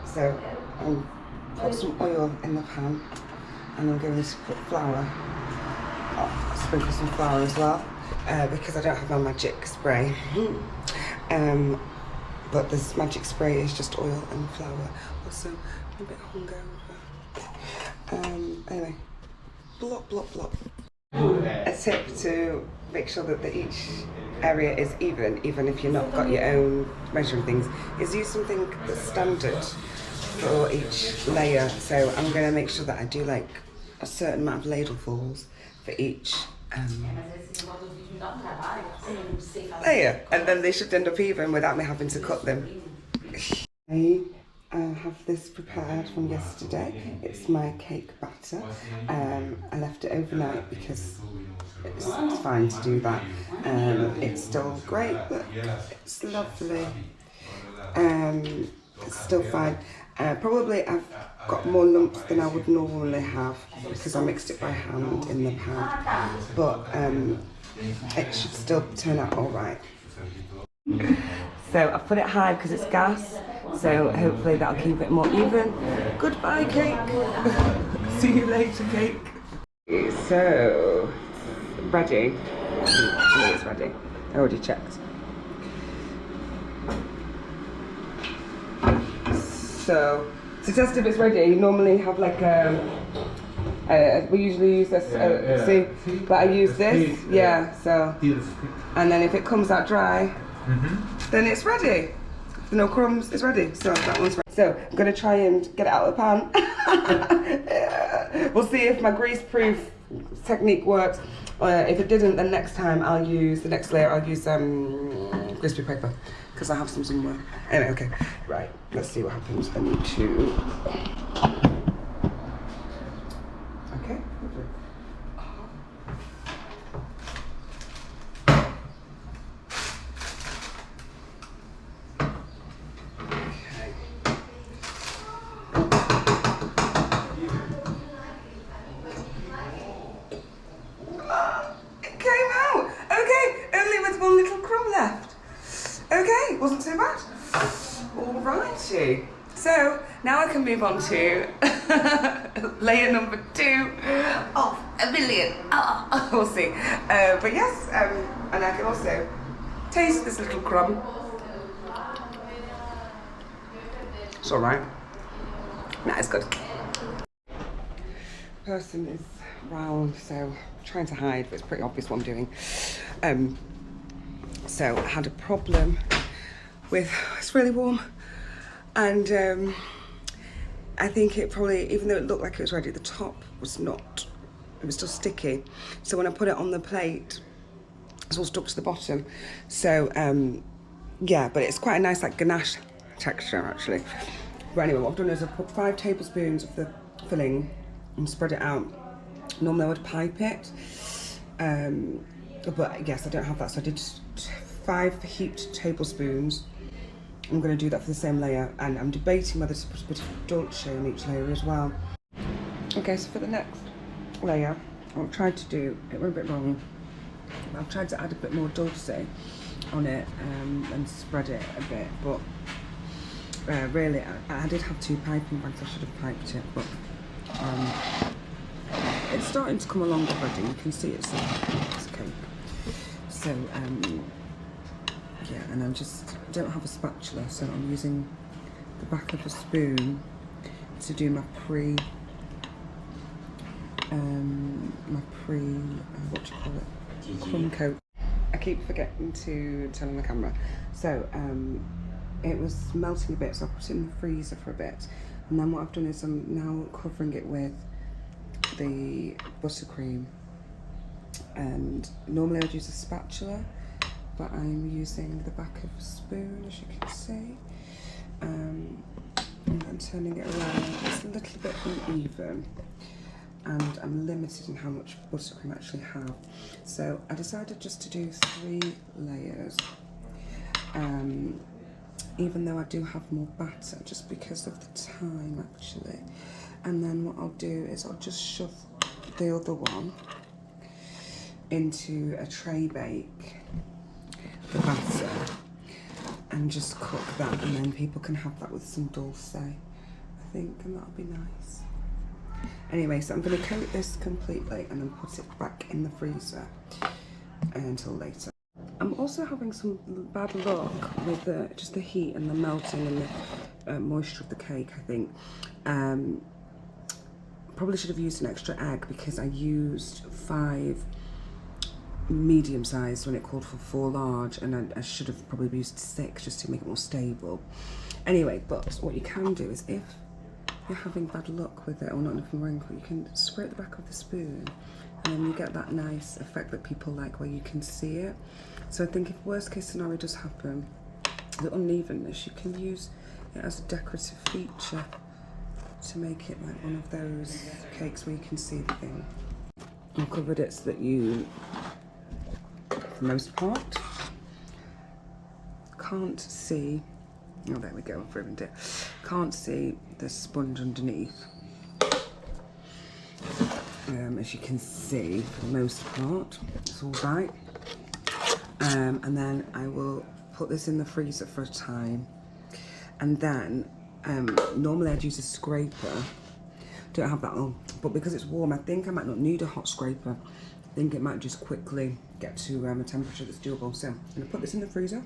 So I'll put some oil in the pan and I'm going to put flour. I'll sprinkle some flour as well because I don't have my magic spray. But this magic spray is just oil and flour. Also, I'm a bit hungover. Anyway, blop, blop, blop. A tip to make sure that each area is even if you've not got your own measuring things, is use something that's standard for each layer. So I'm going to make sure that I do like a certain amount of ladlefuls for each layer, and then they should end up even without me having to cut them. I have this prepared from yesterday. It's my cake batter. I left it overnight because it's fine to do that. It's still great, but it's lovely. It's still fine. Probably I've got more lumps than I would normally have because I mixed it by hand in the pan, but it should still turn out all right. So I've put it high because it's gas, so hopefully that'll keep it more even. Goodbye, cake. See you later, cake. So, ready. Actually, it's ready. I already checked. So, to test if it's ready, you normally have like we usually use this, see, but I use this, yeah, so, and then if it comes out dry, then it's ready. If no crumbs, it's ready, so that one's ready. So, I'm going to try and get it out of the pan. We'll see if my grease-proof technique works. If it didn't, then next time I'll use, the next layer, I'll use crispy paper, because I have some somewhere. Anyway, okay, right, let's see what happens. I need to... Okay, lovely. Wasn't too bad. Alrighty. So now I can move on to layer number 2 of a million. We'll see. But yes, and I can also taste this little crumb. It's alright. Nah, it's good. Person is round, so I'm trying to hide, but it's pretty obvious what I'm doing. So I had a problem with, it's really warm, and I think it probably, even though it looked like it was ready, the top was not, it was still sticky. So when I put it on the plate, it's all stuck to the bottom. So yeah, but it's quite a nice like ganache texture actually. But anyway, what I've done is I've put 5 tablespoons of the filling and spread it out. Normally I would pipe it, but yes, I don't have that, so I did just 5 heaped tablespoons. I'm going to do that for the same layer, and I'm debating whether to put a bit of dulce in each layer as well. Okay, so for the next layer, I've tried to do, it went a bit wrong, I've tried to add a bit more dulce on it and spread it a bit, but really, I did have 2 piping bags, I should have piped it, but it's starting to come along already. You can see it's cake. So, yeah, and I don't have a spatula, so I'm using the back of a spoon to do my what do you call it? Crumb coat. I keep forgetting to turn on the camera. So, it was melting a bit, so I put it in the freezer for a bit. And then what I've done is I'm now covering it with the buttercream. And normally I'd use a spatula, but I'm using the back of a spoon, as you can see. And I'm turning it around. It's a little bit uneven, and I'm limited in how much buttercream I actually have. So I decided just to do 3 layers. Even though I do have more batter, just because of the time actually. And then what I'll do is I'll just shove the other one into a tray bake, the batter, and just cook that, and then people can have that with some dulce, I think, and that'll be nice. Anyway, so I'm going to coat this completely and then put it back in the freezer until later. I'm also having some bad luck with just the heat and the melting and the moisture of the cake, I think. Probably should have used an extra egg because I used 5 medium sized when it called for 4 large, and I should have probably used 6 just to make it more stable. Anyway, but what you can do is, if you're having bad luck with it or not enough meringue, you can scrape the back of the spoon and then you get that nice effect that people like where you can see it. So I think if worst case scenario does happen, the unevenness, you can use it as a decorative feature to make it like one of those cakes where you can see the thing. I've covered it so that you, for the most part, can't see. Oh, there we go, I've ruined it. Can't see the sponge underneath. As you can see, for the most part, it's all right. And then I will put this in the freezer for a time. And then, normally I'd use a scraper. Don't have that on, but because it's warm, I think I might not need a hot scraper. I think it might just quickly get to a temperature that's doable. So I'm gonna put this in the freezer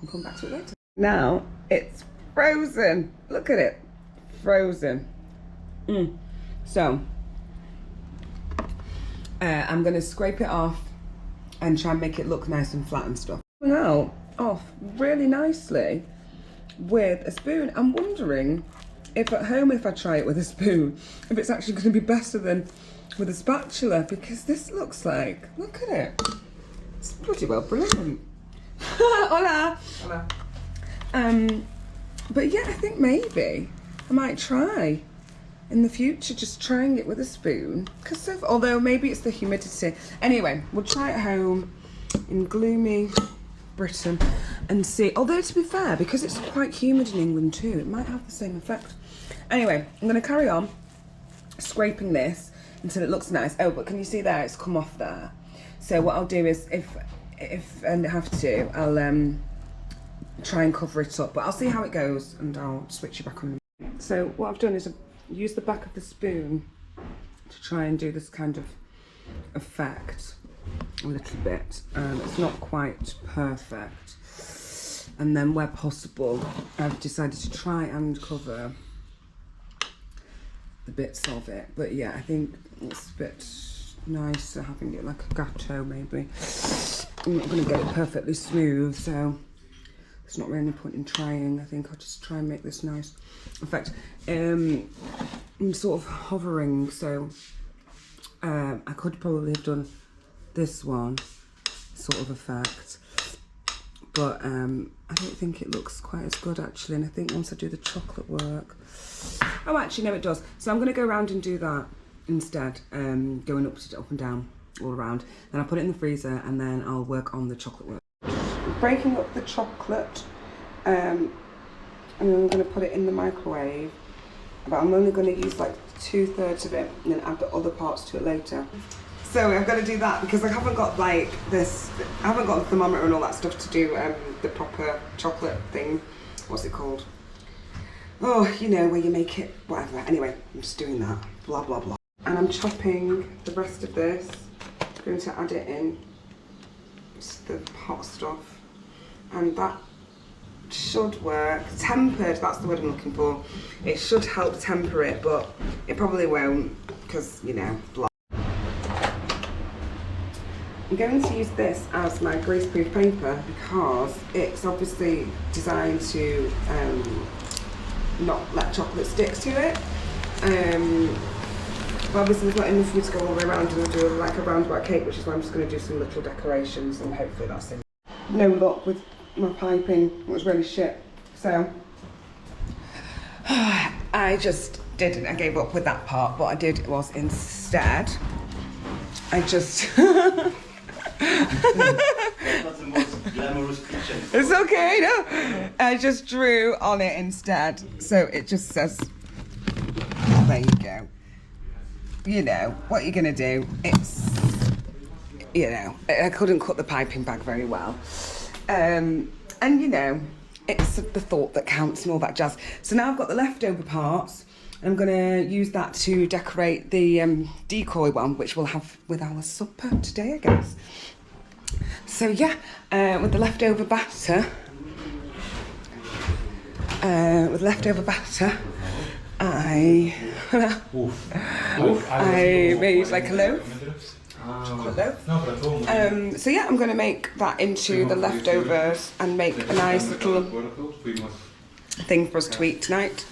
and come back to it later. Now it's frozen. Look at it, frozen. So I'm gonna scrape it off and try and make it look nice and flat and stuff. Now off really nicely with a spoon. I'm wondering if at home, if I try it with a spoon, if it's actually going to be better than with a spatula, because this looks like, look at it, it's pretty well brilliant. Hola. Hola. But yeah, I think maybe I might try in the future just trying it with a spoon, because although maybe it's the humidity. Anyway, we'll try it at home in gloomy Britain and see. Although to be fair, because it's quite humid in England too, it might have the same effect. Anyway, I'm going to carry on scraping this until it looks nice. Oh, but can you see there? It's come off there. So what I'll do is, if I have to, I'll try and cover it up. But I'll see how it goes and I'll switch it back on. So what I've done is I've used the back of the spoon to try and do this kind of effect a little bit. It's not quite perfect. And then where possible, I've decided to try and cover the bits of it. But yeah, I think it's a bit nicer having it like a gâteau maybe. I'm not going to get it perfectly smooth, so there's not really any point in trying. I think I'll just try and make this nice. In fact, I'm sort of hovering, so I could probably have done this one sort of effect. But I don't think it looks quite as good actually, and I think once I do the chocolate work, oh actually no it does. So I'm going to go around and do that instead, going up and down all around. Then I'll put it in the freezer and then I'll work on the chocolate work. Breaking up the chocolate, and then I'm going to put it in the microwave, but I'm only going to use like 2/3 of it and then add the other parts to it later. So I've got to do that because I haven't got like this, I haven't got the thermometer and all that stuff to do the proper chocolate thing. What's it called? Oh, you know, where you make it, whatever. Anyway, I'm just doing that, blah, blah, blah. And I'm chopping the rest of this. I'm going to add it in, just the hot stuff. And that should work. Tempered, that's the word I'm looking for. It should help temper it, but it probably won't because, you know, blah. I'm going to use this as my greaseproof paper because it's obviously designed to not let chocolate stick to it. But obviously there's not enough for me to go all the way around, and I'll do like a roundabout cake, which is why I'm just going to do some little decorations and hopefully that's it. No luck with my piping, it was really shit. So I just didn't, I gave up with that part. What I did was instead, I just That's the most glamorous kitchen. It's okay, no. I just drew on it instead. So it just says, there you go. You know, what you're going to do, it's, you know, I couldn't cut the piping bag very well. And, you know, it's the thought that counts and all that jazz. So now I've got the leftover parts. I'm going to use that to decorate the decoy one, which we'll have with our supper today, I guess. So yeah, with the leftover batter, I made like a loaf, chocolate loaf. So yeah, I'm going to make that into the leftovers and make a nice little thing for us to eat tonight.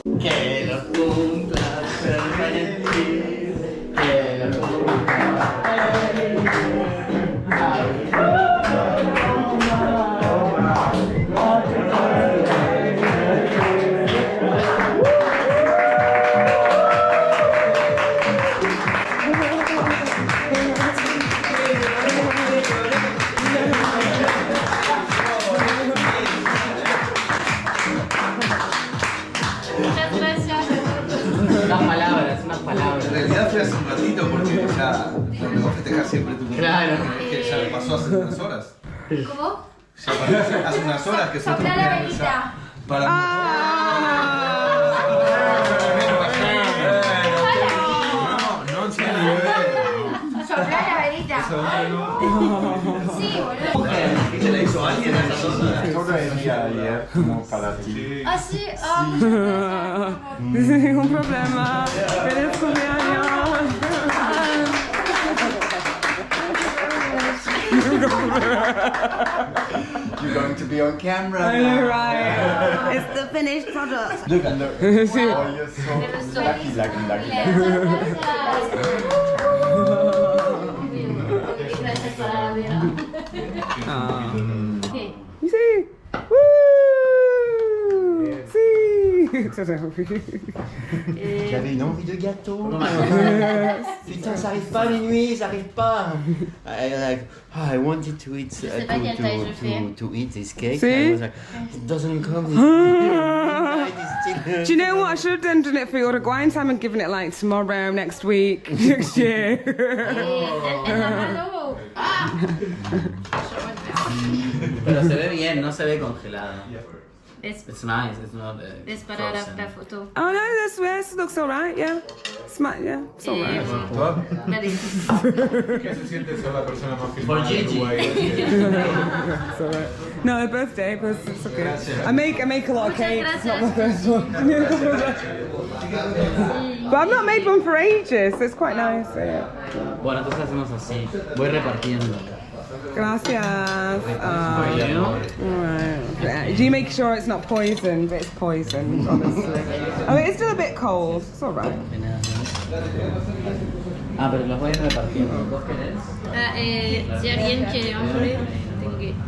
Hace un ratito porque ya donde vos festejás siempre tu cumpleaños. Claro. Es que ya pasó hace unas horas. ¿Cómo? Ya hace unas horas que fue tu cumpleaños ya. Para Soplar la velita. Sí, boludo. ¿Y se la hizo alguien a esa zona? Yo lo envié ayer como para ti. Ah, sí. Sin ningún problema. ¡Feliz cumpleaños! You're going to be on camera. I know, right? It's the finished product. Look, and look. Oh, you're so lucky. You see? Woo! See? J'avais une envie de gâteau. Putain, ça arrive pas à minuit, ça arrive pas. I wanted to eat to eat this cake. See? I was like, it doesn't come. Do you know what? I should have done it for Uruguay I and given it like tomorrow, next week, next year. Pero se ve bien, no se ve congelado. It's nice, it's not Es para la foto. Oh no, this looks alright, yeah. It's alright. ¿Qué se siente ser la persona más For filmada de Gigi. Uruguay? It's alright. No, the birthday, but it's okay. I make a lot of cakes, it's not my first one. But I've not made one for ages, so it's quite nice. So yeah. Bueno, entonces hacemos así. Voy repartiendo. Gracias. You? Alright. Do you make sure it's not poisoned? It's poisoned, honestly. Oh, it's still a bit cold. It's alright. Ah, pero los voy repartiendo. ¿Vos querés? Si alguien quiere, vamos a ver.